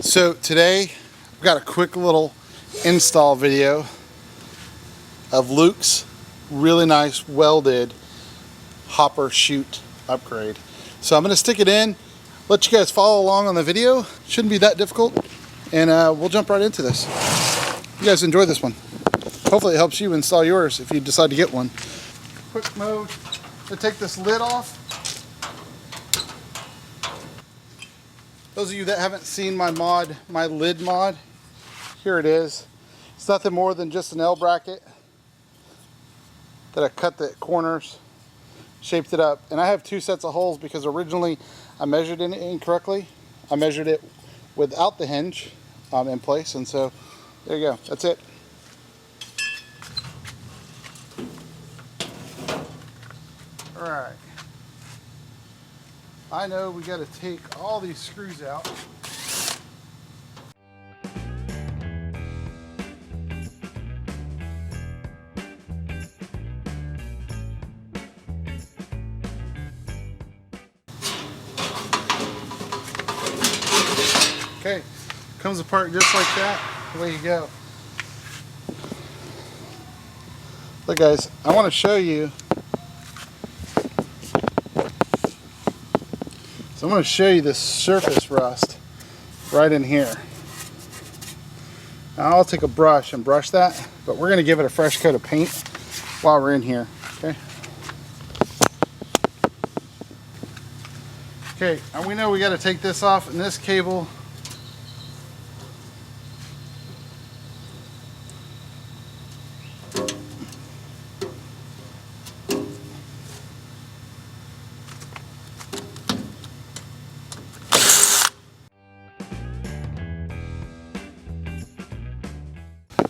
So today I've got a quick little install video of Luke's really nice welded hopper chute upgrade. So I'm going to stick it in, let you guys follow along on the video. Shouldn't be that difficult, and we'll jump right into this. You guys enjoy this one. Hopefully it helps you install yours if you decide to get one. Quick mode to take this lid off. Those of you that haven't seen my lid mod, here it is. It's nothing more than just an L bracket that I cut the corners, shaped it up, and I have two sets of holes because originally I measured it incorrectly. I measured it without the hinge in place, and so there you go. That's it. All right. I know we got to take all these screws out. Okay, comes apart just like that. Away you go. Look guys, I want to show you. So I'm going to show you this surface rust right in here. Now I'll take a brush and brush that, but we're going to give it a fresh coat of paint while we're in here. Okay. Okay, and we know we got to take this off, and this cable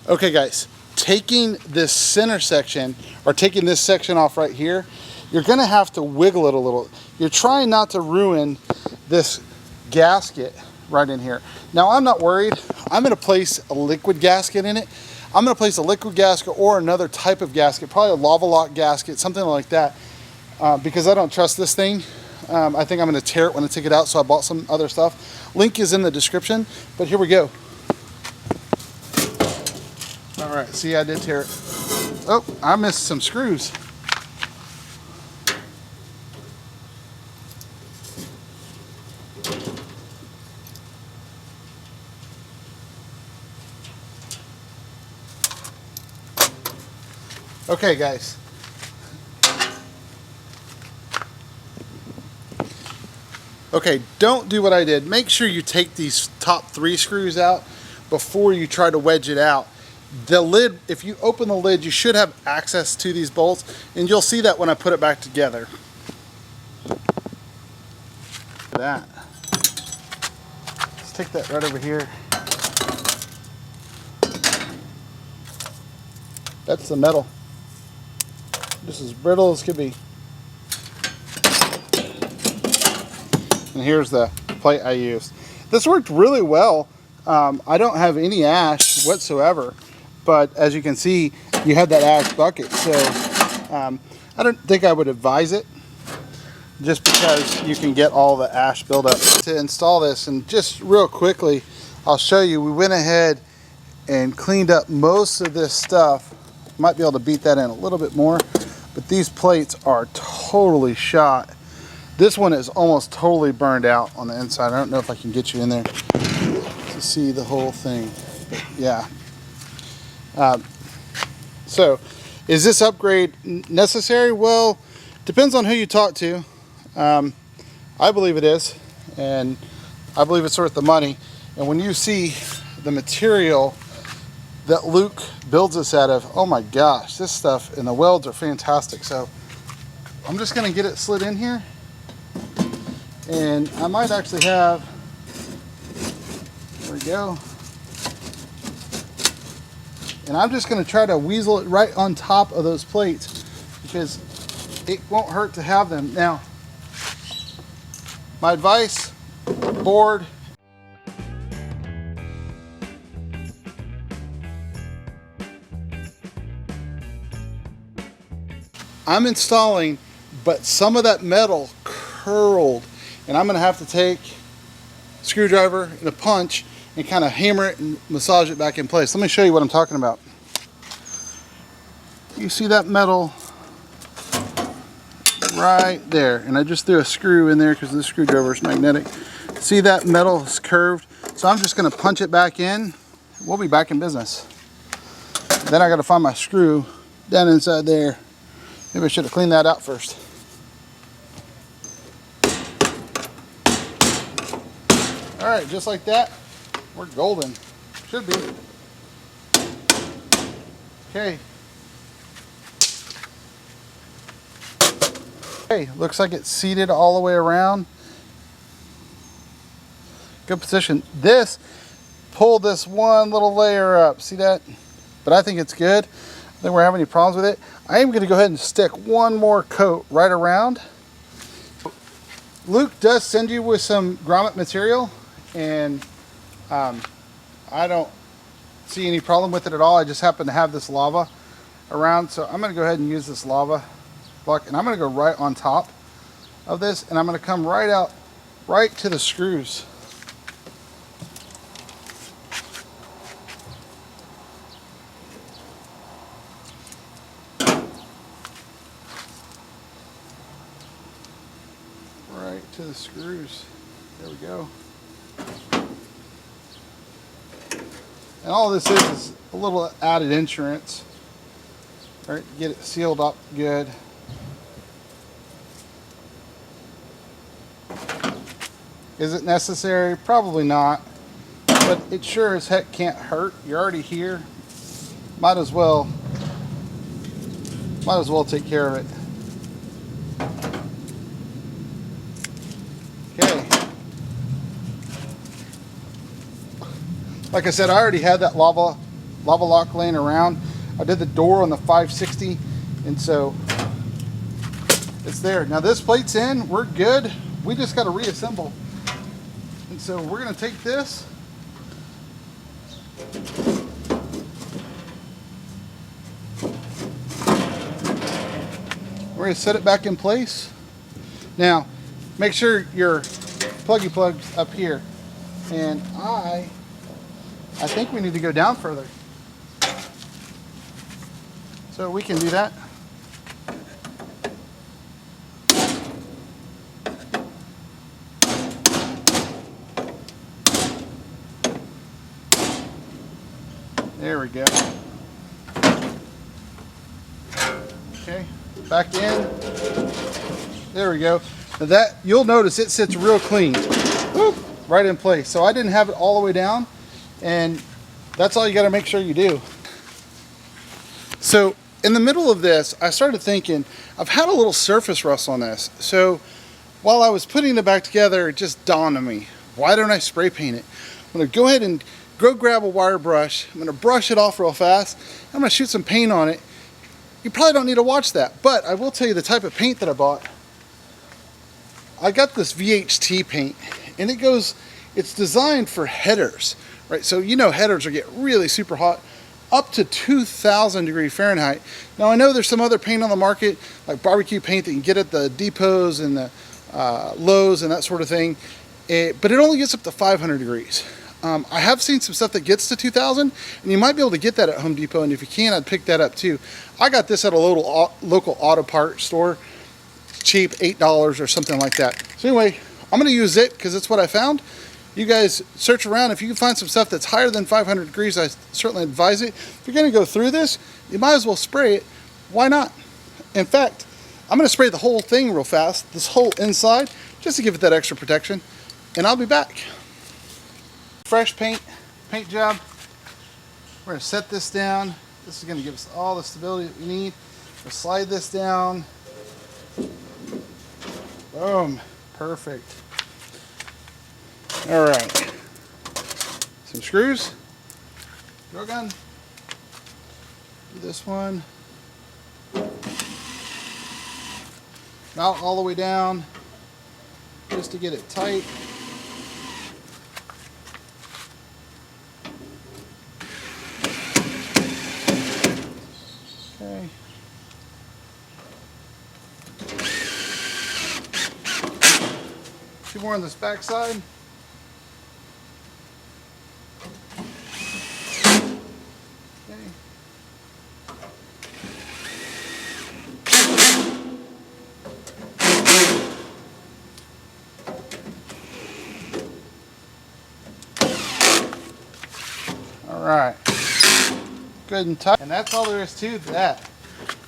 Okay guys, taking this center section, or taking this section off right here, you're going to have to wiggle it a little. You're trying not to ruin this gasket right in here. Now I'm not worried. I'm going to place a liquid gasket in it. I'm going to place a liquid gasket or another type of gasket, probably a lava lock gasket, something like that, because I don't trust this thing. I think I'm going to tear it when I take it out, so I bought some other stuff. Link is in the description, but here we go. Alright, see, I did tear it. Oh, I missed some screws. Okay, guys. Okay, don't do what I did. Make sure you take these top 3 screws out before you try to wedge it out. The lid, if you open the lid, you should have access to these bolts, and you'll see that when I put it back together. That. Let's take that right over here. That's the metal. This is brittle as could be. And here's the plate I used. This worked really well. I don't have any ash whatsoever. But as you can see, you have that ash bucket, so I don't think I would advise it, just because you can get all the ash buildup. To install this, and just real quickly, I'll show you, we went ahead and cleaned up most of this stuff. Might be able to beat that in a little bit more, but these plates are totally shot. This one is almost totally burned out on the inside. I don't know if I can get you in there to see the whole thing, but yeah. So is this upgrade necessary? Well, depends on who you talk to. I believe it is, and I believe it's worth the money. And when you see the material that Luke builds this out of, oh my gosh, this stuff and the welds are fantastic. So I'm just going to get it slid in here, and I might actually have, there we go. And I'm just going to try to weasel it right on top of those plates, because it won't hurt to have them. Now, my advice, board. I'm installing, but some of that metal curled, and I'm going to have to take a screwdriver and a punch and kind of hammer it and massage it back in place. Let me show you what I'm talking about. You see that metal right there, and I just threw a screw in there because the screwdriver is magnetic. See that metal is curved, so I'm just going to punch it back in. We'll be back in business. Then I got to find my screw down inside there. Maybe I should have cleaned that out first. All right, just like that, we're golden. Should be. Okay. Okay, looks like it's seated all the way around. Good position. This pulled this one little layer up. See that? But I think it's good. I don't think we're having any problems with it. I am going to go ahead and stick one more coat right around. Luke does send you with some grommet material, and I don't see any problem with it at all. I just happen to have this lava around, so I'm going to go ahead and use this lava block, and I'm going to go right on top of this, and I'm going to come right out right to the screws. Right to the screws. There we go. And all this is a little added insurance, right, to get it sealed up good. Is it necessary? Probably not, but it sure as heck can't hurt. You're already here. Might as well take care of it. Okay. Like I said, I already had that lava lock laying around. I did the door on the 560, and so it's there. Now this plate's in, we're good. We just got to reassemble. And so we're going to take this, we're going to set it back in place. Now, make sure your pluggy plug's up here. And I think we need to go down further. So we can do that. There we go. Okay, back in. There we go. Now that, you'll notice it sits real clean. Whoop, right in place. So I didn't have it all the way down, and that's all you got to make sure you do. So in the middle of this, I started thinking, I've had a little surface rust on this. So while I was putting it back together, it just dawned on me, why don't I spray paint it? I'm going to go ahead and go grab a wire brush. I'm going to brush it off real fast. I'm going to shoot some paint on it. You probably don't need to watch that, but I will tell you the type of paint that I bought. I got this VHT paint, and it's designed for headers, right? So you know headers will get really super hot, up to 2,000 degrees Fahrenheit. Now I know there's some other paint on the market, like barbecue paint that you can get at the depots and the Lowe's and that sort of thing, but it only gets up to 500 degrees. I have seen some stuff that gets to 2,000, and you might be able to get that at Home Depot, and if you can, I'd pick that up too. I got this at a local auto part store, cheap, $8 or something like that. So anyway, I'm going to use it because it's what I found. You guys search around. If you can find some stuff that's higher than 500 degrees, I certainly advise it. If you're going to go through this, you might as well spray it. Why not? In fact, I'm going to spray the whole thing real fast, this whole inside, just to give it that extra protection, and I'll be back. Fresh paint job. We're going to set this down. This is going to give us all the stability that we need. We'll slide this down. Boom. Perfect. All right. Some screws. Drill gun. Do this one. Mount all the way down just to get it tight. Okay. Two more on this back side. All right, good and tight. And that's all there is to that.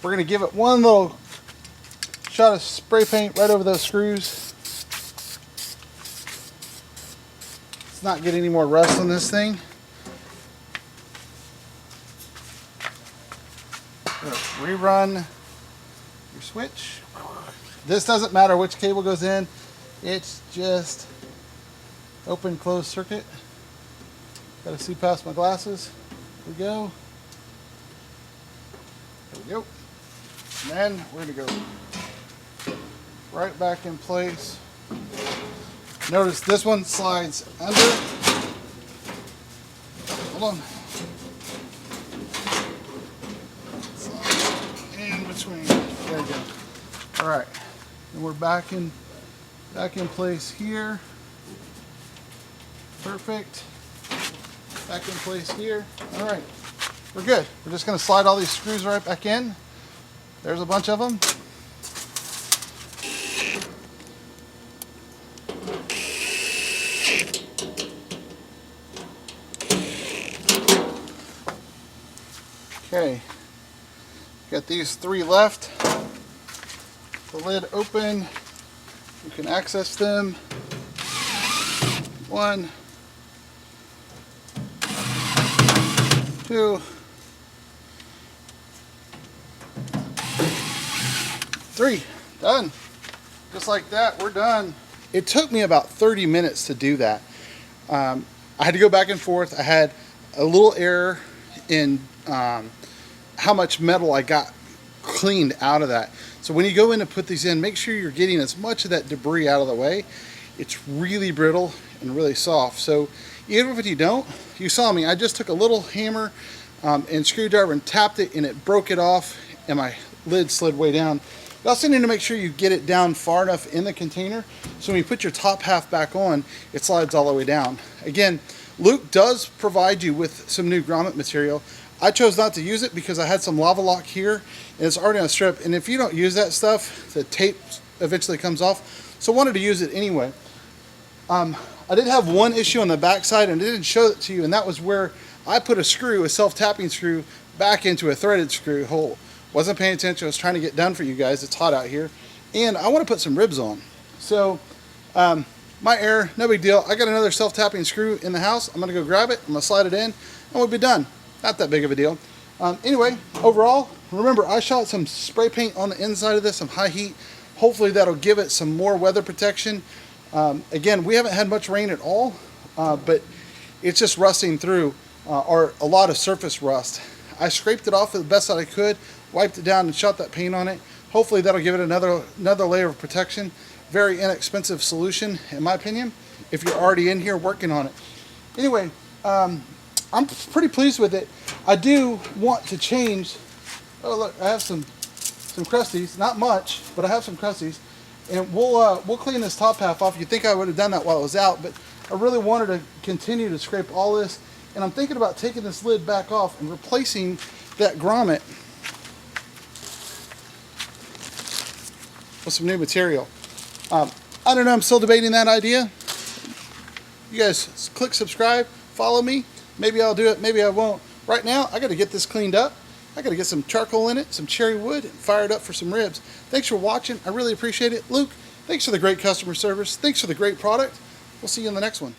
We're gonna give it one little shot of spray paint right over those screws. Let's not get any more rust on this thing. Rerun your switch. This doesn't matter which cable goes in. It's just open, closed circuit. Got to see past my glasses. Here we go. There we go. And then we're going to go right back in place. Notice this one slides under. Hold on. Slide in between. There we go. All right. And we're back in place here. Perfect. Back in place here. All right, we're good. We're just going to slide all these screws right back in. There's a bunch of them. Okay, got these 3 left. The lid open. You can access them. 1, 2, 3, done. Just like that, we're done. It took me about 30 minutes to do that. I had to go back and forth. I had a little error in how much metal I got cleaned out of that. So when you go in to put these in, make sure you're getting as much of that debris out of the way. It's really brittle and really soft. So even if you don't, you saw me, I just took a little hammer and screwdriver and tapped it, and it broke it off, and my lid slid way down. You also need to make sure you get it down far enough in the container so when you put your top half back on, it slides all the way down. Again, Luke does provide you with some new grommet material. I chose not to use it because I had some lava lock here and it's already on a strip, and if you don't use that stuff, the tape eventually comes off. So I wanted to use it anyway. I did have one issue on the back side, and I didn't show it to you, and that was where I put a screw, a self-tapping screw, back into a threaded screw hole. Wasn't paying attention. I was trying to get done for you guys. It's hot out here, and I want to put some ribs on. So my error, no big deal. I got another self-tapping screw in the house. I'm going to go grab it. I'm going to slide it in, and we'll be done. Not that big of a deal. Anyway, overall, remember, I shot some spray paint on the inside of this, some high heat. Hopefully that'll give it some more weather protection. Again, we haven't had much rain at all, but it's just rusting through, or a lot of surface rust. I scraped it off the best that I could, wiped it down, and shot that paint on it. Hopefully that'll give it another layer of protection. Very inexpensive solution, in my opinion, if you're already in here working on it. Anyway, I'm pretty pleased with it. I do want to change. Oh look, I have some crusties, not much, but I have some crusties, and we'll clean this top half off. You'd think I would have done that while it was out, but I really wanted to continue to scrape all this, and I'm thinking about taking this lid back off and replacing that grommet with some new material. I don't know, I'm still debating that idea. You guys click subscribe, follow me. Maybe I'll do it, maybe I won't. Right now, I got to get this cleaned up. I got to get some charcoal in it, some cherry wood, and fire it up for some ribs. Thanks for watching. I really appreciate it. Luke, thanks for the great customer service. Thanks for the great product. We'll see you in the next one.